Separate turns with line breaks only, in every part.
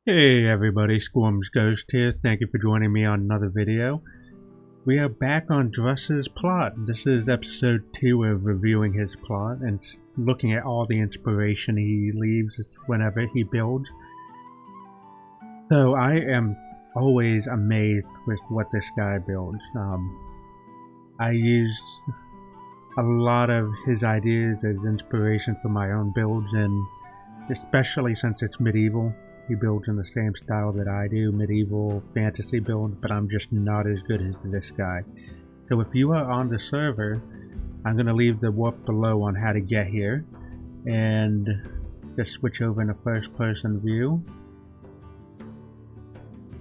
Hey everybody, Squirms Ghost here. Thank you for joining me on another video. We are back on Druss's plot. This is episode 2 of reviewing his plot and looking at all the inspiration he leaves whenever he builds. So I am always amazed with what this guy builds. I used a lot of his ideas as inspiration for my own builds, and especially since it's medieval. He builds in the same style that I do, medieval fantasy build, but I'm just not as good as this guy. So if you are on the server, I'm going to leave the warp below on how to get here, and just switch over into first person view.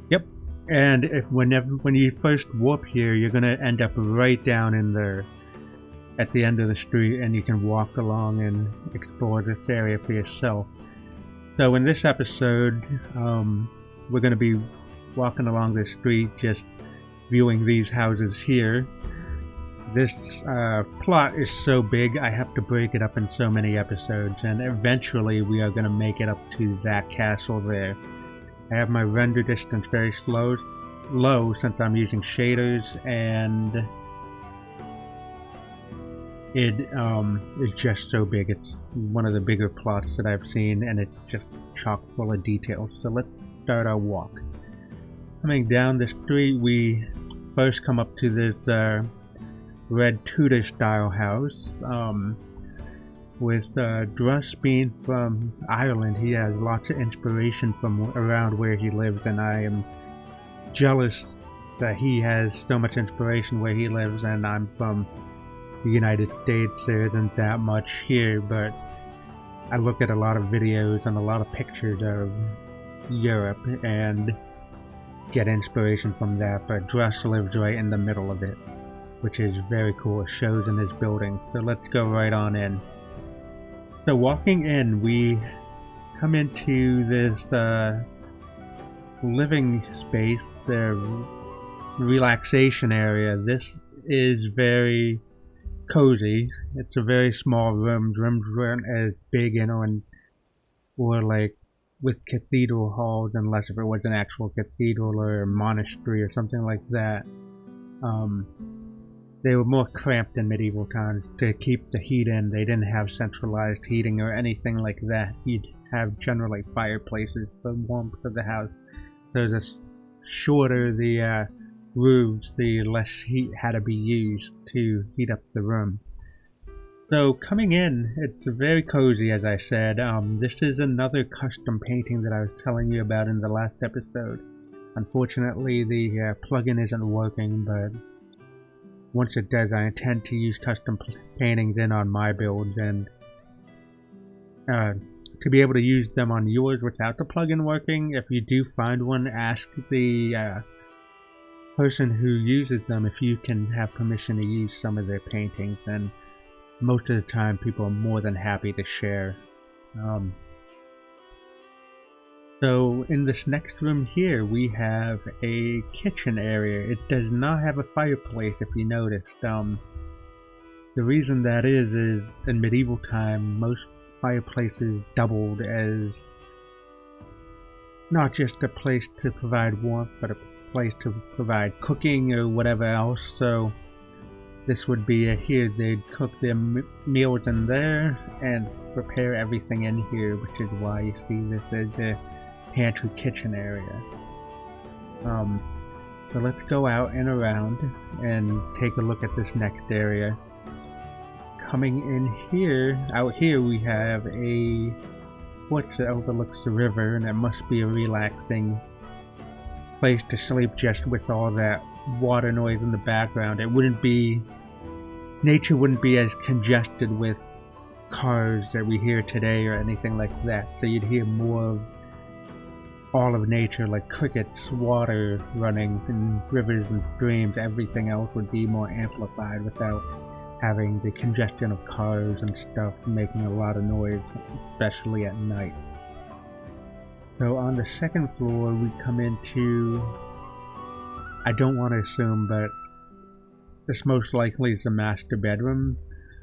Yep, and when you first warp here, you're going to end up right down in there at the end of the street, and you can walk along and explore this area for yourself. So in this episode, we're going to be walking along the street, just viewing these houses here. This plot is so big, I have to break it up in so many episodes, and eventually we are going to make it up to that castle there. I have my render distance very low since I'm using shaders, and it is just so big. It's one of the bigger plots that I've seen, and it's just chock full of details. So let's start our walk. Coming down the street, we first come up to this red Tudor style house. With Druss being from Ireland, he has lots of inspiration from around where he lives, and I am jealous that he has so much inspiration where he lives, and I'm from the United States. There isn't that much here, but I look at a lot of videos and a lot of pictures of Europe and get inspiration from that, but Druss lives right in the middle of it, which is very cool. It shows in his building. So let's go right on in. So walking in, we come into this living space, the relaxation area. This is very cozy. It's a very small room. Rooms weren't as big, and or like with cathedral halls, unless if it was an actual cathedral or monastery or something like that. They were more cramped in medieval times to keep the heat in. They didn't have centralized heating or anything like that. You'd have generally fireplaces for warmth of the house. So the shorter the roofs, the less heat had to be used to heat up the room. So coming in, it's very cozy, as I said. This is another custom painting that I was telling you about in the last episode. Unfortunately, the plugin isn't working, but once it does, I intend to use custom paintings in on my builds, and to be able to use them on yours without the plugin working. If you do find one, ask the person who uses them if you can have permission to use some of their paintings, and most of the time people are more than happy to share. So in this next room here, we have a kitchen area. It does not have a fireplace, if you noticed. The reason that is in medieval time, most fireplaces doubled as not just a place to provide warmth, but a place to provide cooking or whatever else. So this would be here. They'd cook their meals in there and prepare everything in here, which is why you see this as the pantry kitchen area. So let's go out and around and take a look at this next area. Coming in here, out here we have a porch that overlooks the river, and it must be a relaxing place to sleep just with all that water noise in the background. Nature wouldn't be as congested with cars that we hear today or anything like that, so you'd hear more of all of nature, like crickets, water running, and rivers and streams. Everything else would be more amplified without having the congestion of cars and stuff making a lot of noise, especially at night. So on the second floor, we come into, I don't want to assume, but this most likely is the master bedroom,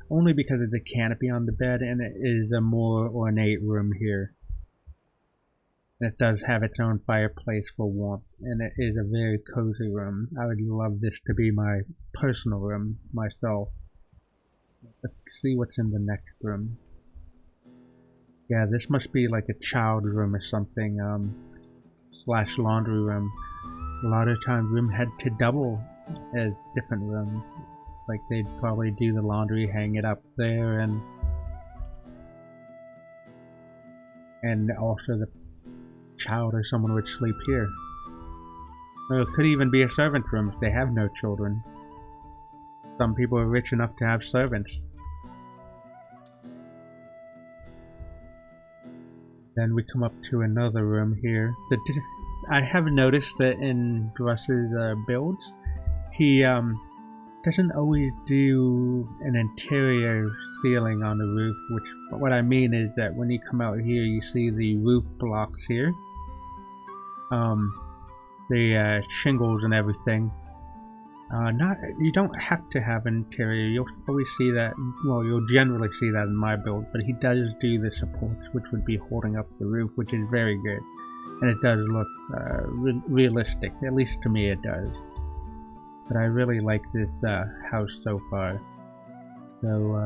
only because of the canopy on the bed, and it is a more ornate room here. It does have its own fireplace for warmth, and it is a very cozy room. I would love this to be my personal room myself. Let's see what's in the next room. Yeah, this must be like a child room or something, slash laundry room. A lot of times room had to double as different rooms. Like they'd probably do the laundry, hang it up there, and also the child or someone would sleep here. Or it could even be a servant room if they have no children. Some people are rich enough to have servants. Then we come up to another room here. I have noticed that in Druss's builds, he doesn't always do an interior ceiling on the roof, which what I mean is that when you come out here you see the roof blocks here. The shingles and everything. You don't have to have an interior. You'll always see that. Well, you'll generally see that in my build, but he does do the supports, which would be holding up the roof, which is very good, and it does look realistic. At least to me, it does. But I really like this house so far. So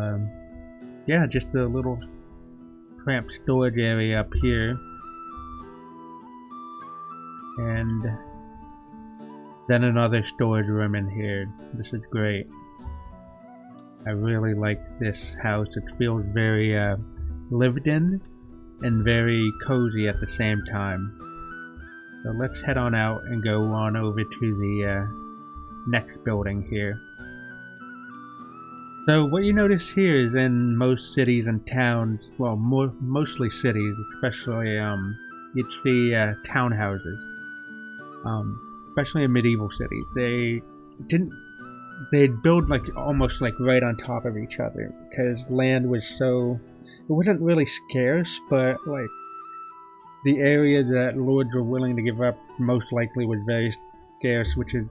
yeah, just a little cramped storage area up here, and then another storage room in here. This is great. I really like this house. It feels very lived in and very cozy at the same time. So let's head on out and go on over to the next building here. So what you notice here is in most cities and towns, well, mostly cities, especially you'd see townhouses. Especially in medieval cities, they'd build like almost like right on top of each other because land was so, it wasn't really scarce, but like the area that lords were willing to give up most likely was very scarce, which is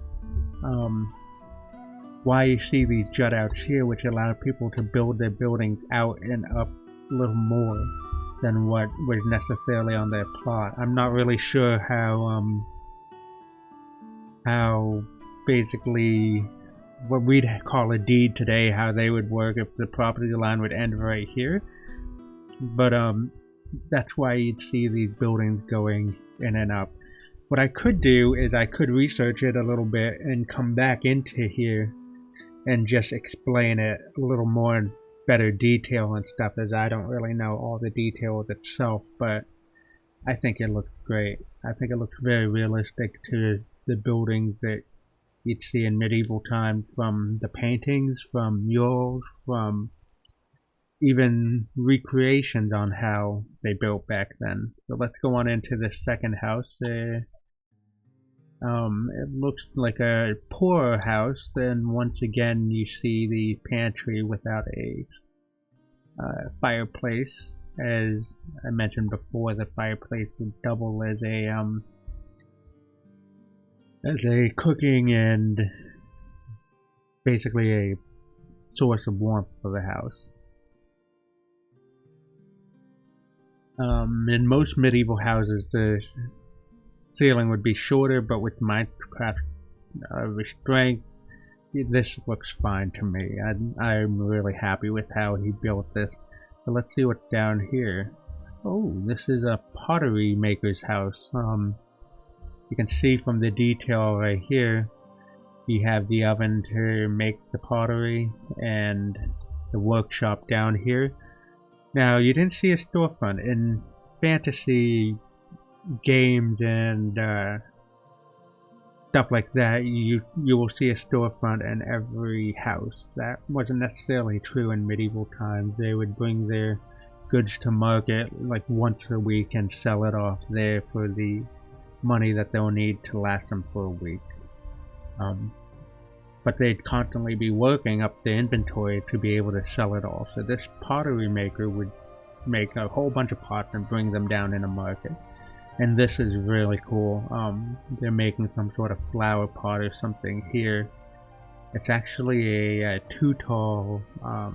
why you see these jut outs here, which allow people to build their buildings out and up a little more than what was necessarily on their plot. I'm not really sure how basically what we'd call a deed today, how they would work if the property line would end right here, but that's why you'd see these buildings going in and up. What I could do is I could research it a little bit and come back into here and just explain it a little more in better detail and stuff, as I don't really know all the details itself, but I think it looks great. I think it looks very realistic to the buildings that you'd see in medieval times, from the paintings, from murals, from even recreations on how they built back then. So let's go on into the second house. It looks like a poorer house. Then once again you see the pantry without a fireplace. As I mentioned before, the fireplace would double as a cooking and basically a source of warmth for the house. In most medieval houses, the ceiling would be shorter, but with Minecraft restraint, this looks fine to me. I'm really happy with how he built this. So let's see what's down here. Oh, this is a pottery maker's house. You can see from the detail right here, you have the oven to make the pottery and the workshop down here. Now, you didn't see a storefront. In fantasy games and stuff like that, you will see a storefront in every house. That wasn't necessarily true in medieval times. They would bring their goods to market like once a week and sell it off there for the money that they'll need to last them for a week. But they'd constantly be working up the inventory to be able to sell it all. So this pottery maker would make a whole bunch of pots and bring them down in a market. And this is really cool. They're making some sort of flower pot or something here. It's actually a too tall, I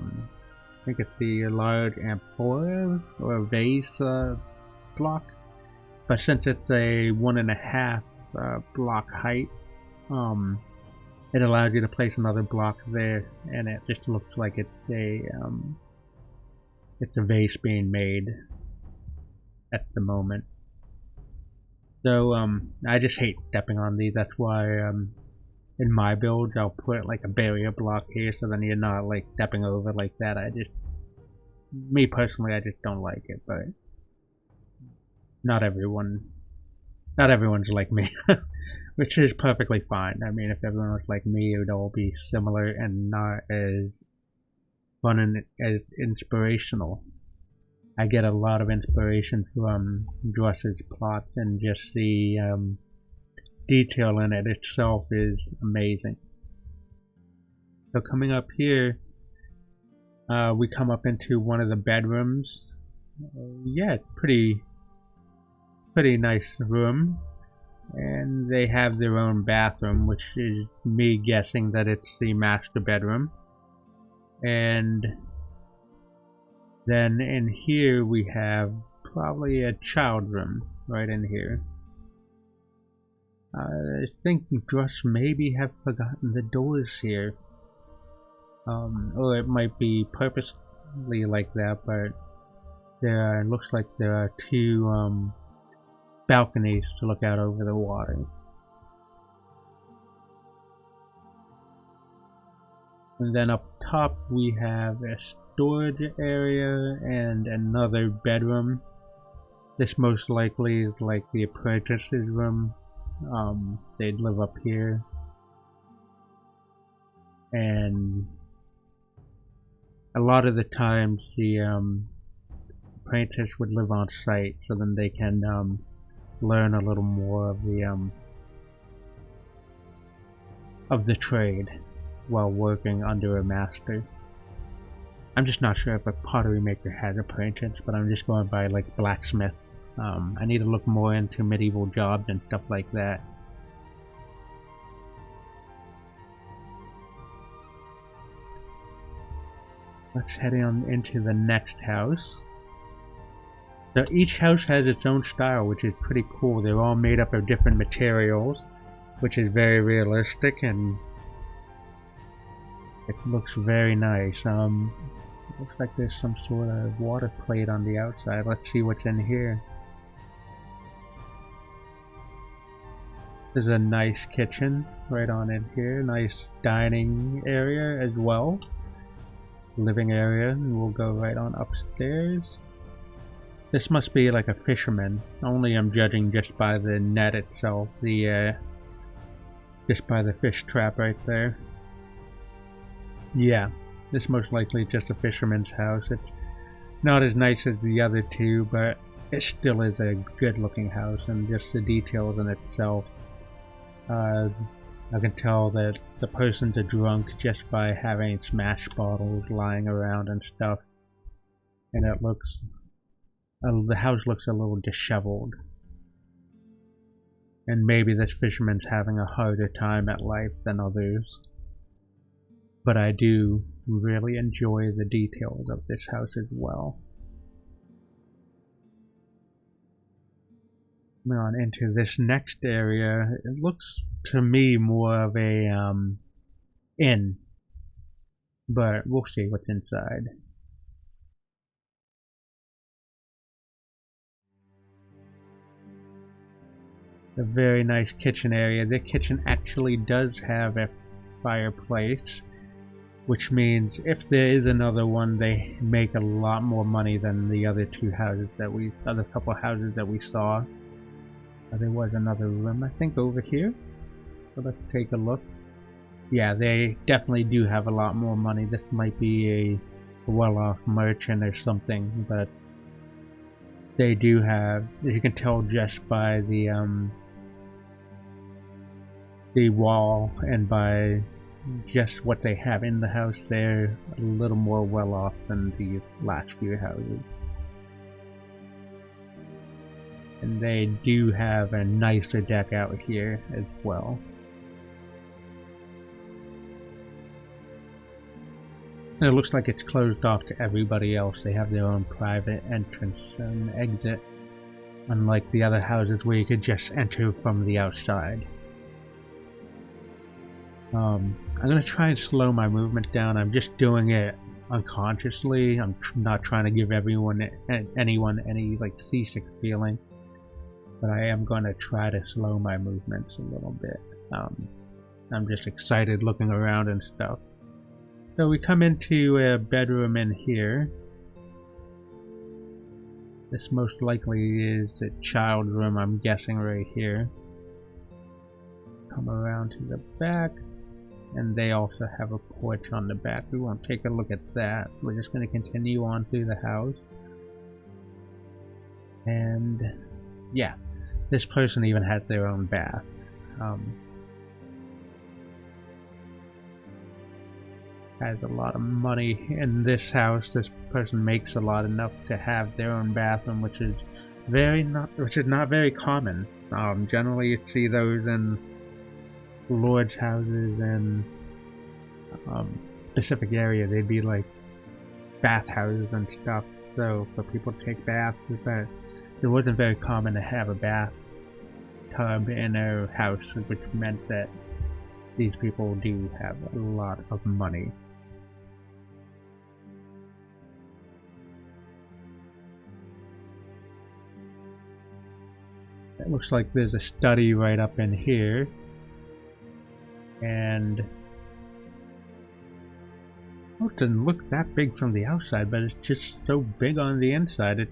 think it's the large amphora or vase block. but since it's a 1.5 block height, it allows you to place another block there, and it just looks like it's a vase being made at the moment. So I just hate stepping on these. That's why in my builds I'll put like a barrier block here, so then you're not like stepping over like that. Me personally, I just don't like it, but not everyone's like me, which is perfectly fine. I mean, if everyone was like me, it would all be similar and not as fun and as inspirational. I get a lot of inspiration from Druss's plots, and just the detail in it itself is amazing. So coming up here, we come up into one of the bedrooms. Yeah, it's pretty nice room, and they have their own bathroom, which is me guessing that it's the master bedroom. And then in here we have probably a child room right in here. I think Druss maybe have forgotten the doors here, or it might be purposely like that, but it looks like there are two balconies to look out over the water. And then up top we have a storage area and another bedroom. This most likely is like the apprentice's room. They'd live up here, and a lot of the times the apprentice would live on site, so then they can learn a little more of the trade while working under a master. I'm just not sure if a pottery maker has apprentice, but I'm just going by like blacksmith. I need to look more into medieval jobs and stuff like that. Let's head on into the next house. So each house has its own style, which is pretty cool. They're all made up of different materials, which is very realistic, and it looks very nice. Looks like there's some sort of water plate on the outside. Let's see what's in here. There's a nice kitchen right on in here. Nice dining area as well. Living area, and we'll go right on upstairs. This must be like a fisherman. Only I'm judging just by the net itself. Just by the fish trap right there. Yeah, this most likely is just a fisherman's house. It's not as nice as the other two, but it still is a good looking house, and just the details in itself. I can tell that the person's a drunk just by having smash bottles lying around and stuff. And it looks, the house looks a little disheveled. And maybe this fisherman's having a harder time at life than others. But I do really enjoy the details of this house as well. On into this next area, it looks to me more of a inn, but we'll see what's inside. A very nice kitchen area. The kitchen actually does have a fireplace, which means if there is another one, they make a lot more money than the other two houses that other couple houses that we saw. There was another room, I think, over here. So let's take a look. Yeah, they definitely do have a lot more money. This might be a well-off merchant or something, but they do have, as you can tell just by the wall and by just what they have in the house, they're a little more well-off than the last few houses. And they do have a nicer deck out here as well. And it looks like it's closed off to everybody else. They have their own private entrance and exit. unlike the other houses where you could just enter from the outside. I'm gonna try and slow my movement down. I'm just doing it unconsciously. I'm not trying to give anyone any like seasick feeling, but I am gonna try to slow my movements a little bit. I'm just excited looking around and stuff. So we come into a bedroom in here. This most likely is a child's room, I'm guessing, right here. Come around to the back, and they also have a porch on the back. We won't take a look at that. We're just going to continue on through the house. And yeah, this person even has their own bath. Has a lot of money in this house. This person makes a lot enough to have their own bathroom, which is not very common. Generally, you see those in lords' houses and Pacific area. They'd be like bath houses and stuff. So for people to take baths, but it wasn't very common to have a bath tub in a house, which meant that these people do have a lot of money. It looks like there's a study right up in here, and it doesn't look that big from the outside, but it's just so big on the inside.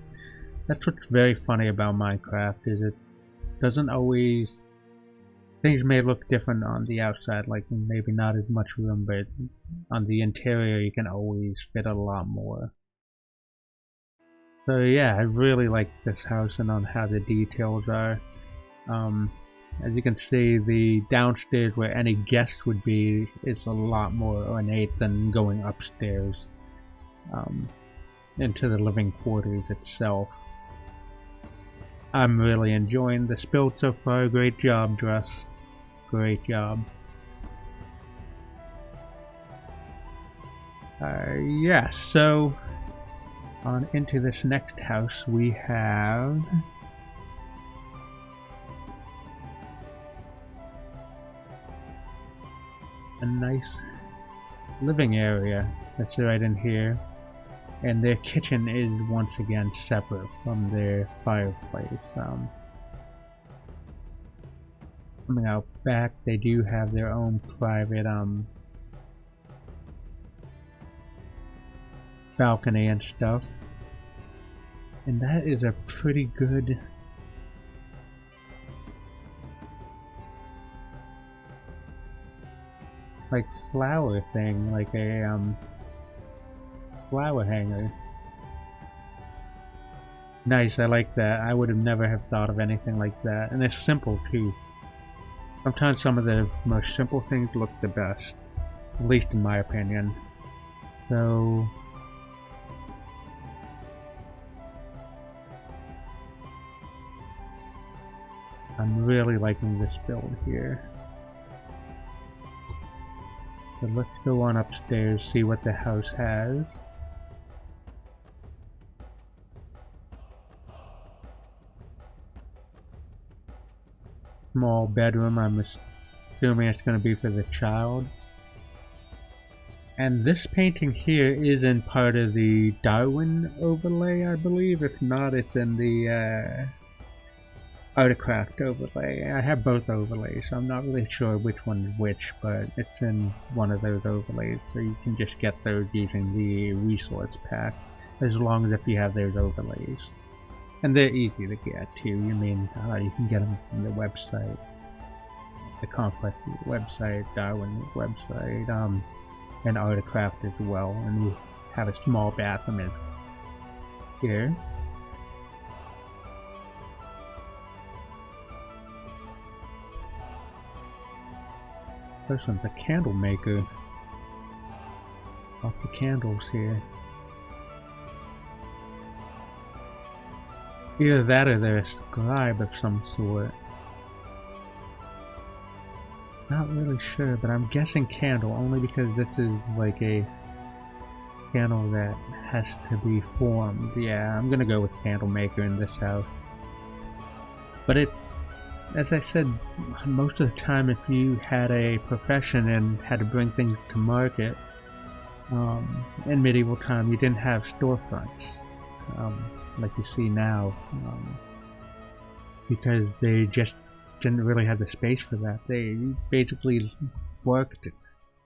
That's what's very funny about Minecraft, is it doesn't always... Things may look different on the outside, like maybe not as much room, but on the interior you can always fit a lot more. So yeah, I really like this house and on how the details are. As you can see, the downstairs where any guest would be is a lot more ornate than going upstairs into the living quarters itself. I'm really enjoying this build so far. Great job, Druss. Great job. Yeah, so on into this next house we have a nice living area that's right in here, and their kitchen is once again separate from their fireplace. Coming out back, they do have their own private balcony and stuff, and that is a pretty good like flower thing, like a flower hanger. Nice, I like that. I would have never have thought of anything like that, and it's simple too. Sometimes some of the most simple things look the best, at least in my opinion. So I'm really liking this build here. So let's go on upstairs, see what the house has. Small bedroom, I'm assuming it's going to be for the child. And this painting here is in part of the Darwin overlay, I believe. If not, it's in the Artcraft overlay. I have both overlays, so I'm not really sure which one is which, but it's in one of those overlays, so you can just get those using the resource pack, as long as if you have those overlays. And they're easy to get too. You mean you can get them from the website, the Conquest website, Darwin website, and Artcraft as well. And we have a small bathroom in here. This one's a candle maker. Lots of candles here. Either that or they're a scribe of some sort. Not really sure, but I'm guessing candle only because this is like a candle that has to be formed. Yeah, I'm gonna go with candle maker in this house. But it, as I said, most of the time if you had a profession and had to bring things to market, in medieval time you didn't have storefronts like you see now, because they just didn't really have the space for that. They basically worked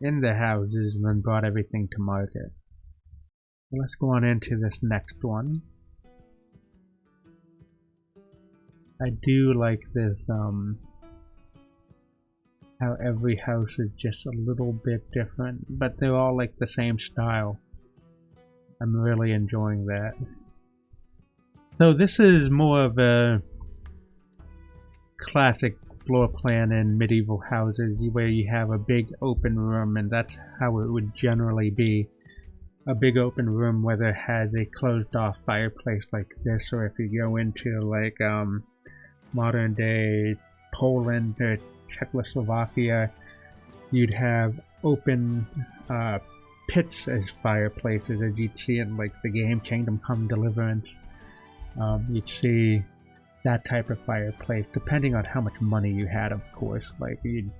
in the houses and then brought everything to market. So let's go on into this next one. I do like this, how every house is just a little bit different, but they're all like the same style. I'm really enjoying that. So this is more of a classic floor plan in medieval houses where you have a big open room, and that's how it would generally be. A big open room whether it has a closed off fireplace like this, or if you go into like modern day Poland or Czechoslovakia, you'd have open pits as fireplaces, as you'd see in like the game Kingdom Come Deliverance. You'd see that type of fireplace, depending on how much money you had, of course. Like in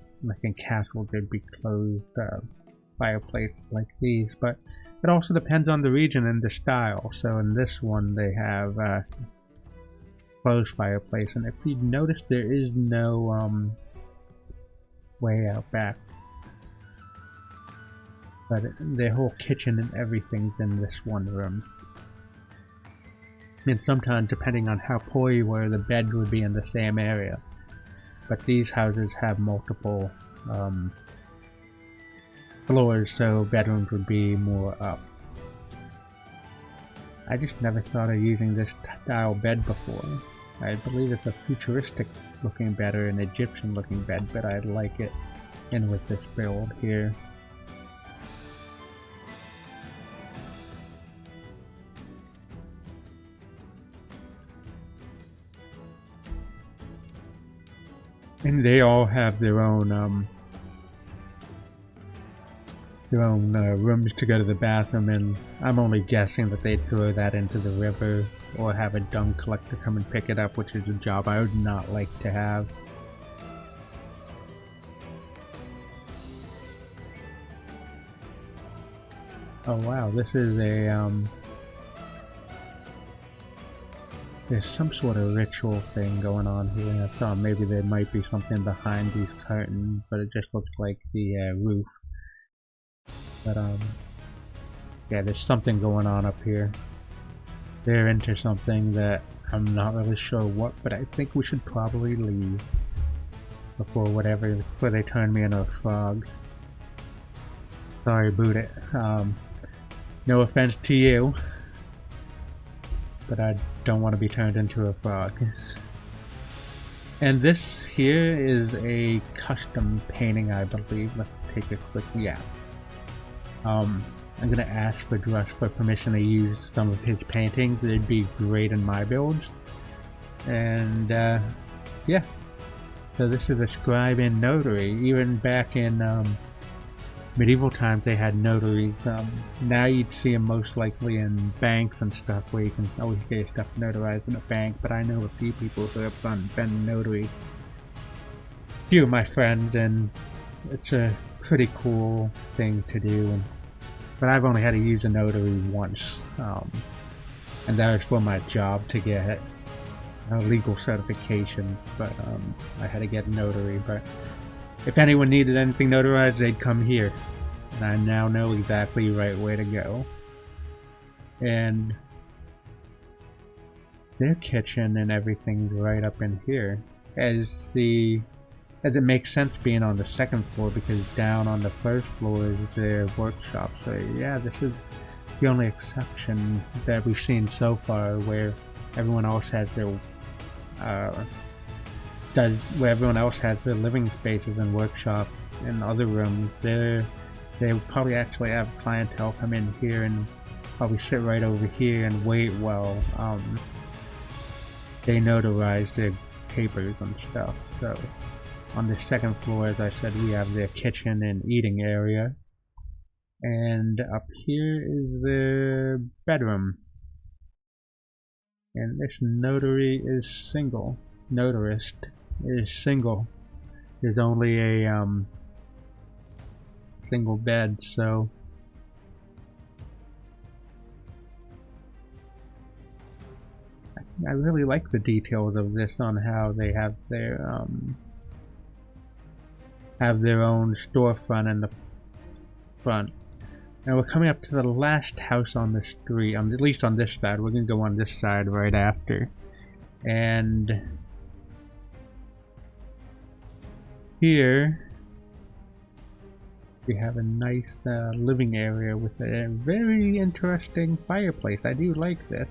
castles, there'd be closed fireplaces like these, but it also depends on the region and the style. So in this one, they have closed fireplace, and if you notice, there is no way out back. But the whole kitchen and everything's in this one room. And sometimes, depending on how poor you were, the bed would be in the same area. But these houses have multiple floors, so bedrooms would be more up. I just never thought of using this style bed before. I believe it's a futuristic looking bed or an Egyptian looking bed, but I like it in with this build here. And they all have their own rooms to go to the bathroom, and I'm only guessing that they'd throw that into the river or have a dung collector come and pick it up, which is a job I would not like to have. Oh wow, this is a there's some sort of ritual thing going on here. I thought maybe there might be something behind these curtains, but it just looks like the roof. But yeah, there's something going on up here. They're into something that I'm not really sure what, but I think we should probably leave before they turn me into a frog. Sorry, boot it. No offense to you, but I don't want to be turned into a frog. And this here is a custom painting, I believe. Let's take a quick I'm gonna ask for Druss for permission to use some of his paintings. They'd be great in my builds. And yeah, so this is a scribe and notary. Even back in medieval times they had notaries. Now you'd see them most likely in banks and stuff, where you can always get your stuff notarized in a bank, but I know a few people who have been notary. A few of my friends, and it's a pretty cool thing to do. But I've only had to use a notary once, and that was for my job to get a legal certification, but I had to get a notary. But if anyone needed anything notarized, they'd come here, and I now know exactly the right way to go. And their kitchen and everything's right up in here, as it makes sense being on the second floor, because down on the first floor is their workshop. So yeah, this is the only exception that we've seen so far, where everyone else has their living spaces and workshops in other rooms. They probably actually have clientele come in here and probably sit right over here and wait while they notarize their papers and stuff. So on the second floor, as I said, we have their kitchen and eating area. And up here is their bedroom. And this notary is single. notarist is single. There's only a single bed, so I really like the details of this on how they have their own storefront in the front. Now we're coming up to the last house on the street, at least on this side. We're gonna go on this side right after. And here we have a nice living area with a very interesting fireplace. I do like this.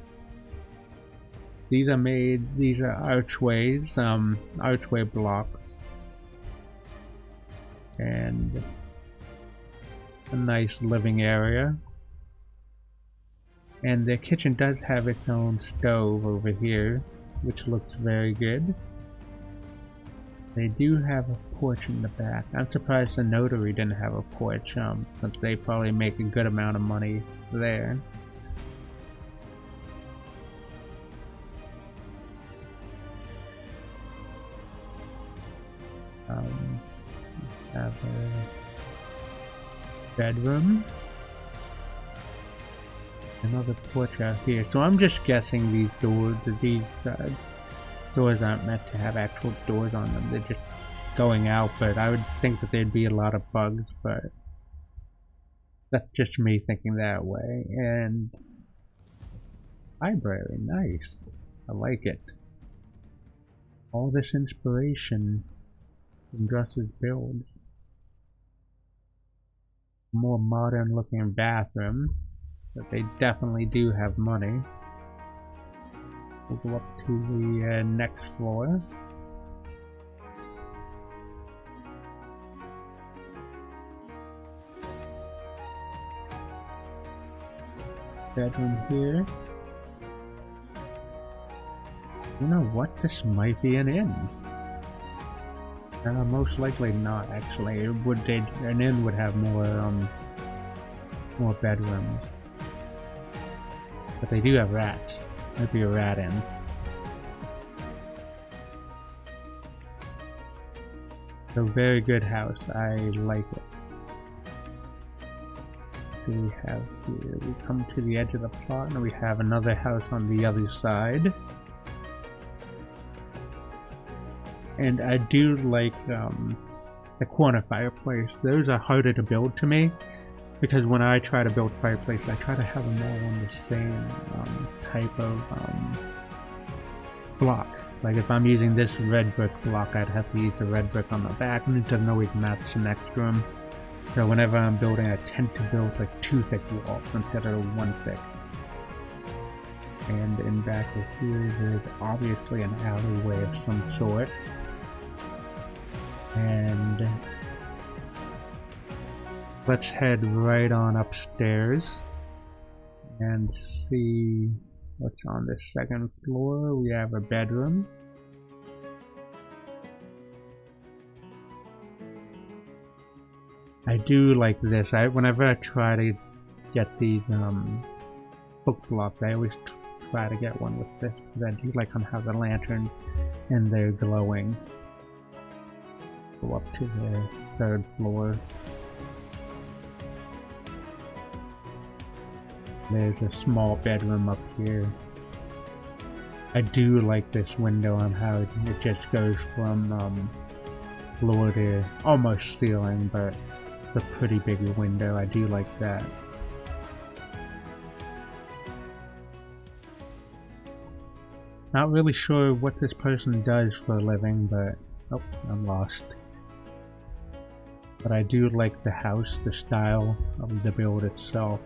These are archways, archway blocks. And a nice living area. And the kitchen does have its own stove over here, which looks very good. They do have a porch in the back. I'm surprised the notary didn't have a porch, since they probably make a good amount of money there. Have a bedroom. Another porch out here. So I'm just guessing these doors aren't meant to have actual doors on them. They're just going out, but I would think that there'd be a lot of bugs, but that's just me thinking that way. And library, nice. I like it. All this inspiration from Druss's builds. More modern looking bathroom, but they definitely do have money. We'll go up to the next floor. Bedroom here. You know what? This might be an inn. Most likely not, actually. An inn would have more bedrooms. But they do have rats. Might be a rat inn. So very good house. I like it. What do we have here? We come to the edge of the plot and we have another house on the other side. And I do like the corner fireplace. Those are harder to build to me, because when I try to build fireplace, I try to have them all on the same type of block. Like if I'm using this red brick block, I'd have to use the red brick on the back, and it doesn't always match the next room. So whenever I'm building, I tend to build like 2 thick walls instead of 1 thick. And in back of here, there's obviously an alleyway of some sort. And let's head right on upstairs and see what's on the second floor. We have a bedroom. I do like this. Whenever I try to get these book blocks, I always try to get one with this, because I do like on how the lantern and they're glowing. Go up to the 3rd floor. There's a small bedroom up here. I do like this window on how it just goes from floor to almost ceiling, but it's a pretty big window. I do like that. Not really sure what this person does for a living, but oh, I'm lost. But I do like the house, the style of the build itself.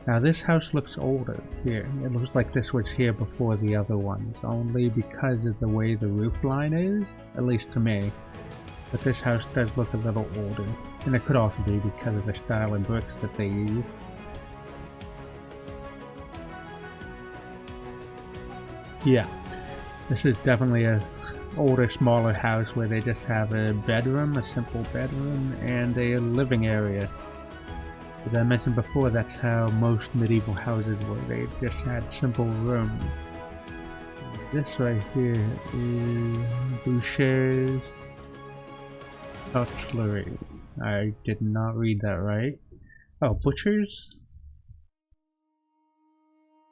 Now this house looks older here. It looks like this was here before the other ones, only because of the way the roof line is, at least to me. But this house does look a little older, and it could also be because of the style of bricks that they use. Yeah, this is definitely a older, smaller house where they just have a bedroom, a simple bedroom, and a living area. As I mentioned before, that's how most medieval houses were. They just had simple rooms. This right here is Boucher's Cutlery. I did not read that right. Oh, Butcher's?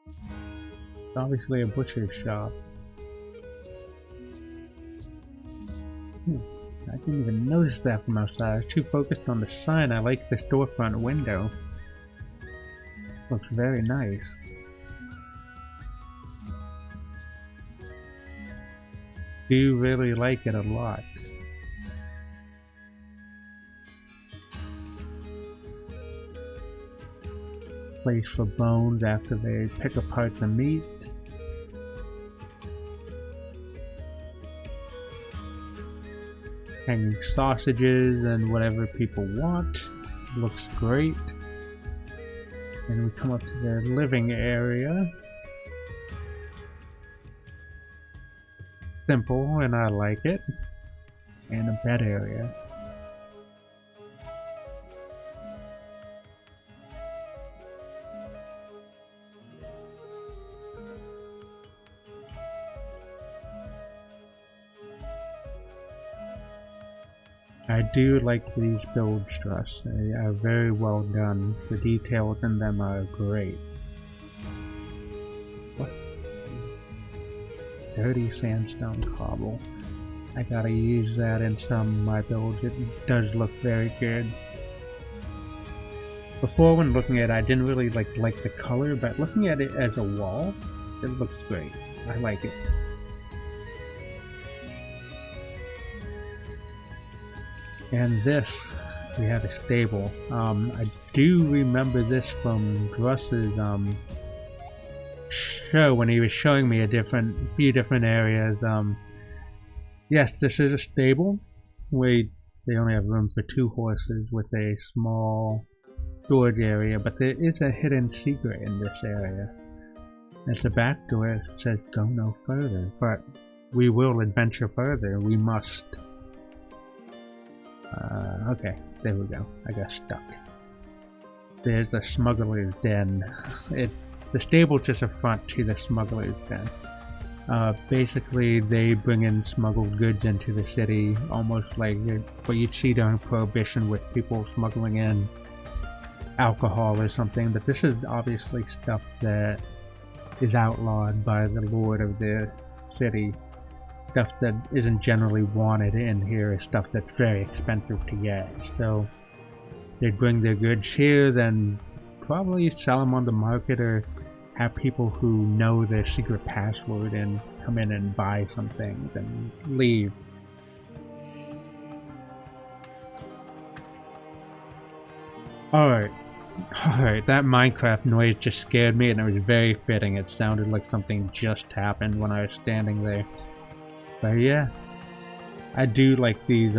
It's obviously a butcher's shop. I didn't even notice that from outside. I was too focused on the sign. I like the storefront window. Looks very nice. Do really like it a lot. Place for bones after they pick apart the meat. Hanging sausages and whatever people want. Looks great. And we come up to the living area. Simple, and I like it. And a bed area. I do like these builds, Druss. They are very well done. The details in them are great. What? Dirty sandstone cobble. I gotta use that in some of my builds. It does look very good. Before, when looking at it, I didn't really like the color, but looking at it as a wall, it looks great. I like it. And this, we have a stable. I do remember this from Druss's show when he was showing me a few different areas. Yes, this is a stable. They only have room for 2 horses with a small storage area, but there is a hidden secret in this area. At the back door it says go no further, but we will adventure further. We must. Okay, there we go. I got stuck. There's a smuggler's den. The stable's just a front to the smuggler's den. Basically, they bring in smuggled goods into the city, almost like what you'd see during Prohibition with people smuggling in alcohol or something, but this is obviously stuff that is outlawed by the lord of the city. Stuff that isn't generally wanted in here is stuff that's very expensive to get. So they bring their goods here, then probably sell them on the market or have people who know their secret password and come in and buy some things and leave. Alright, that Minecraft noise just scared me and it was very fitting. It sounded like something just happened when I was standing there. But yeah, I do like these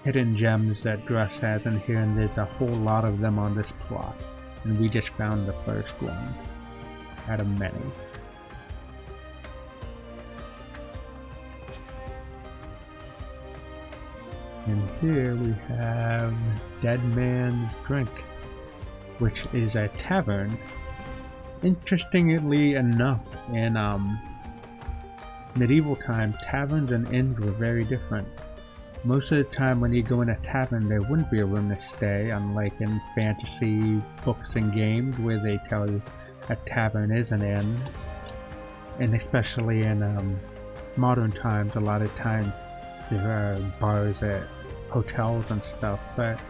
hidden gems that Druss has in here, and there's a whole lot of them on this plot. And we just found the first one out of many. And here we have Dead Man's Drink, which is a tavern. Interestingly enough, in medieval times, taverns and inns were very different. Most of the time when you go in a tavern, there wouldn't be a room to stay, unlike in fantasy books and games where they tell you a tavern is an inn. And especially in modern times, a lot of times there are bars at hotels and stuff, but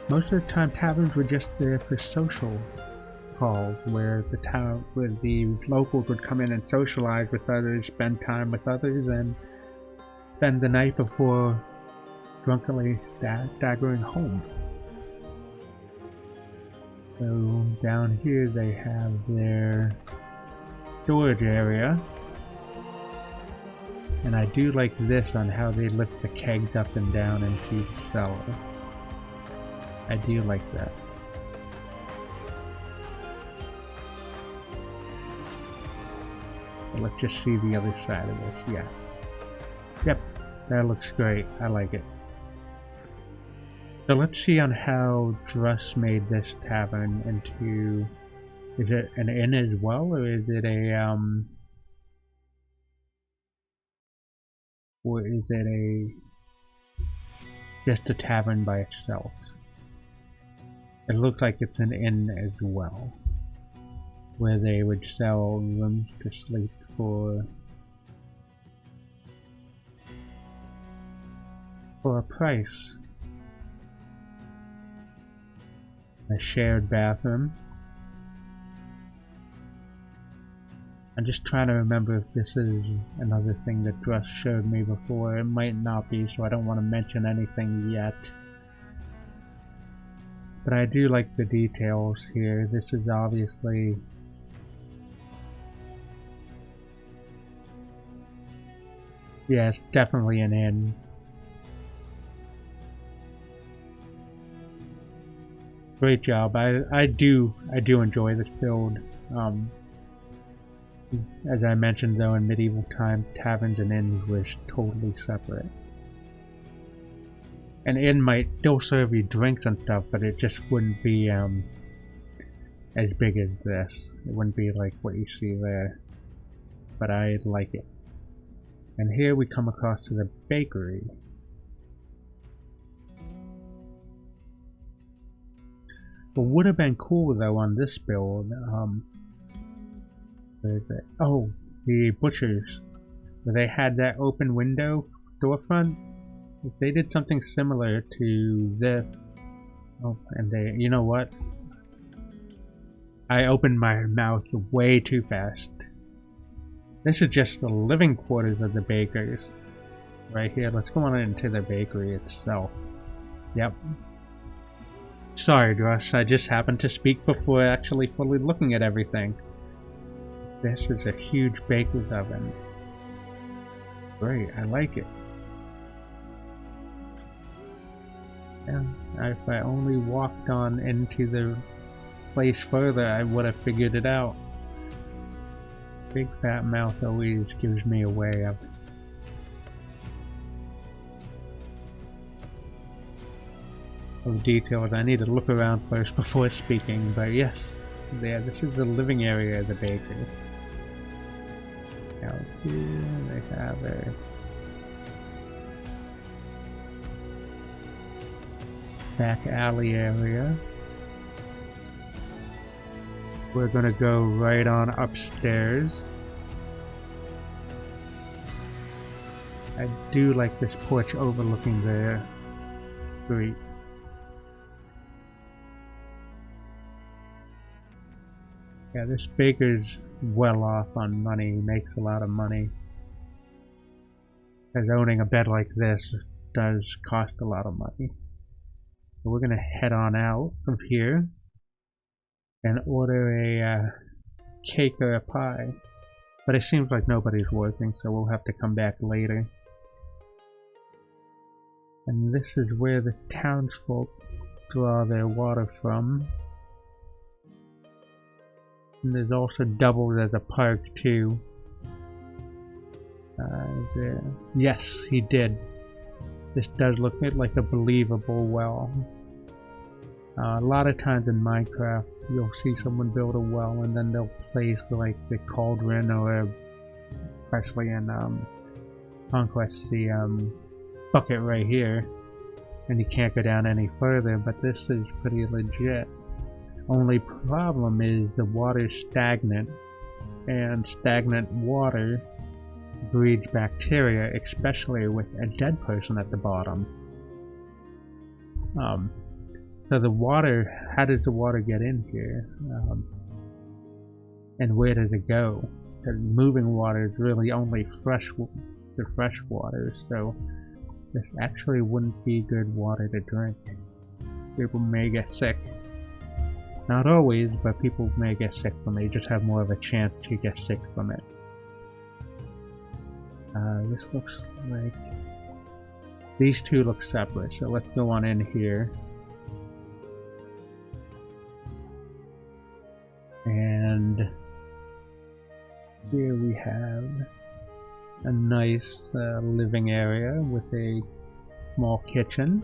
most of the time taverns were just there for social calls, where the locals would come in and socialize with others, spend time with others, and spend the night before drunkenly staggering home. So down here they have their storage area, and I do like this on how they lift the kegs up and down into the cellar. I do like that. Let's just see the other side of this. Yes. Yep, that looks great. I like it. So let's see on how Druss made this tavern into... Is it an inn as well, or is it a Or is it just a tavern by itself? It looks like it's an inn as well, where they would sell rooms to sleep for a price. A shared bathroom. I'm just trying to remember if this is another thing that Druss showed me before. It might not be, so I don't want to mention anything yet. But I do like the details here. This is obviously... yeah, it's definitely an inn. Great job. I do enjoy this build. As I mentioned though, in medieval times, taverns and inns was totally separate. An inn might still serve you drinks and stuff, but it just wouldn't be as big as this. It wouldn't be like what you see there. But I like it. And here we come across to the bakery. What would have been cool though on this build, where is it? Oh, the butchers. Where they had that open window storefront. If they did something similar to this, oh, and they, you know what? I opened my mouth way too fast. This is just the living quarters of the bakers. Right here, let's go on into the bakery itself. Yep. Sorry, Druss, I just happened to speak before actually fully looking at everything. This is a huge baker's oven. Great, I like it. And if I only walked on into the place further, I would have figured it out. Big fat mouth always gives me away. Of details, I need to look around first before speaking, but yes, there, this is the living area of the bakery. Out here they have a back alley area. We're gonna go right on upstairs. I do like this porch overlooking the street. Yeah, this baker's well off on money. He makes a lot of money. As owning a bed like this does cost a lot of money. So we're gonna head on out of here and order a cake or a pie. But it seems like nobody's working, so we'll have to come back later. And this is where the townsfolk draw their water from. And there's also doubled as a park too. Yes, he did. This does look like a believable well. A lot of times in Minecraft, you'll see someone build a well and then they'll place like the cauldron, or especially in Conquest, the bucket right here, and you can't go down any further. But this is pretty legit. Only problem is the water's stagnant, and stagnant water breeds bacteria, especially with a dead person at the bottom. So the water, how does the water get in here? And where does it go? Because moving water is really only fresh water, so this actually wouldn't be good water to drink. People may get sick. Not always, but people may get sick from it. You just have more of a chance to get sick from it. This looks like... these two look separate, so let's go on in here. And here we have a nice living area with a small kitchen.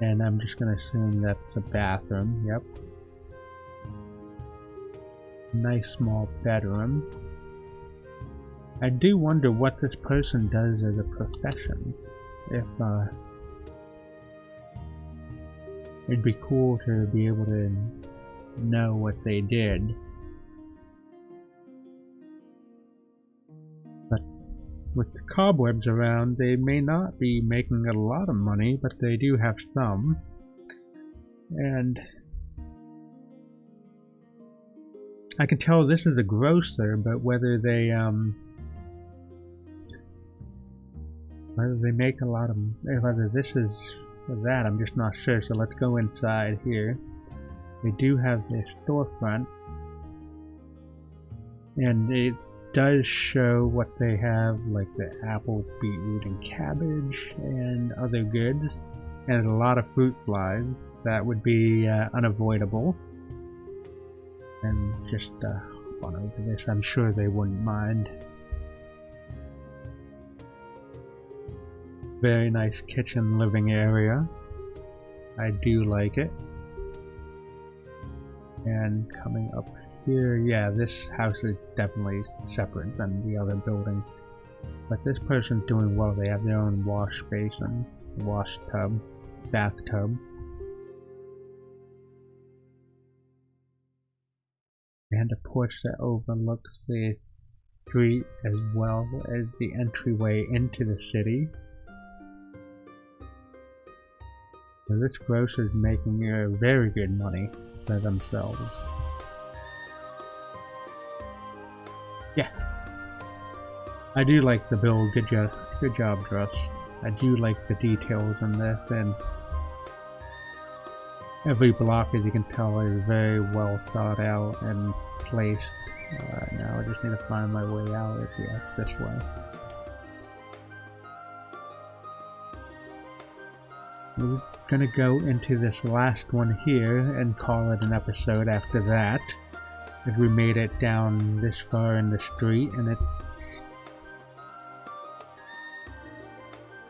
And I'm just going to assume that's a bathroom. Yep. Nice small bedroom. I do wonder what this person does as a profession. If it'd be cool to be able to know what they did. But with the cobwebs around, they may not be making a lot of money, but they do have some. And I can tell this is a grocer, but whether they make a lot of, whether this is for that, I'm just not sure. So let's go inside here. They do have their storefront, and it does show what they have, like the apple, beetroot, and cabbage, and other goods, and a lot of fruit flies. That would be unavoidable. And just on over this, I'm sure they wouldn't mind. Very nice kitchen living area. I do like it. And coming up here, yeah, this house is definitely separate than the other building. But this person's doing well. They have their own wash basin, wash tub, bathtub. And a porch that overlooks the street as well as the entryway into the city. So this grocer's making very good money for themselves. Yeah, I do like the build. Good job, Druss. I do like the details in this, and every block, as you can tell, is very well thought out and placed. Now I just need to find my way out. Yeah, it's this way. We're gonna go into this last one here and call it an episode after that. As we made it down this far in the street, and it's...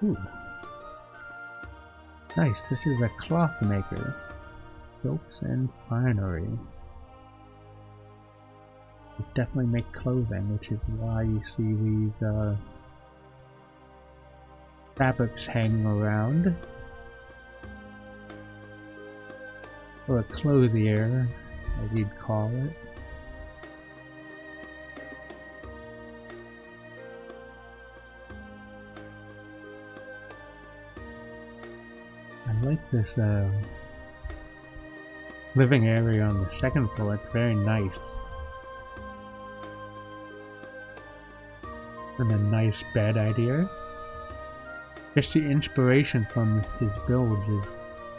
Ooh. Nice, this is a cloth maker. Silks and finery. They definitely make clothing, which is why you see these fabrics hanging around. Or a clothier, as you'd call it. I like this living area on the second floor. It's very nice. And a nice bed idea. Just the inspiration from his builds is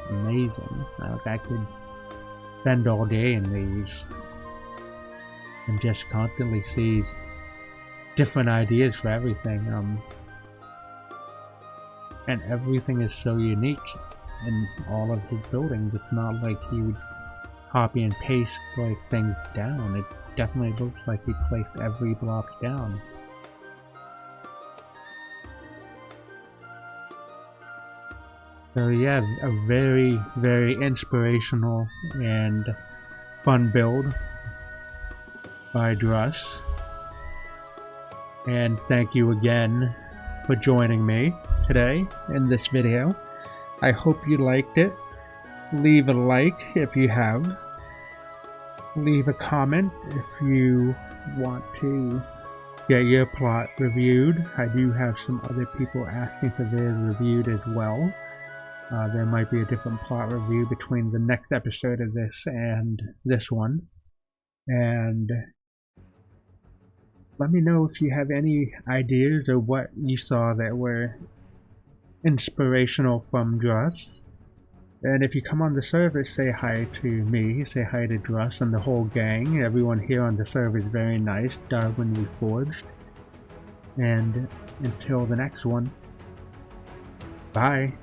amazing. I could spend all day in these and just constantly see different ideas for everything. And everything is so unique in all of his buildings. It's not like he would copy and paste like things down. It definitely looks like he placed every block down. So yeah, a very, very inspirational and fun build by Druss. And thank you again for joining me today in this video. I hope you liked it. Leave a like if you have. Leave a comment if you want to get your plot reviewed. I do have some other people asking for theirs reviewed as well. There might be a different plot review between the next episode of this and this one. And let me know if you have any ideas or what you saw that were inspirational from Druss. And if you come on the server, say hi to me, say hi to Druss and the whole gang. Everyone here on the server is very nice. Darwin Reforged. And until the next one, bye.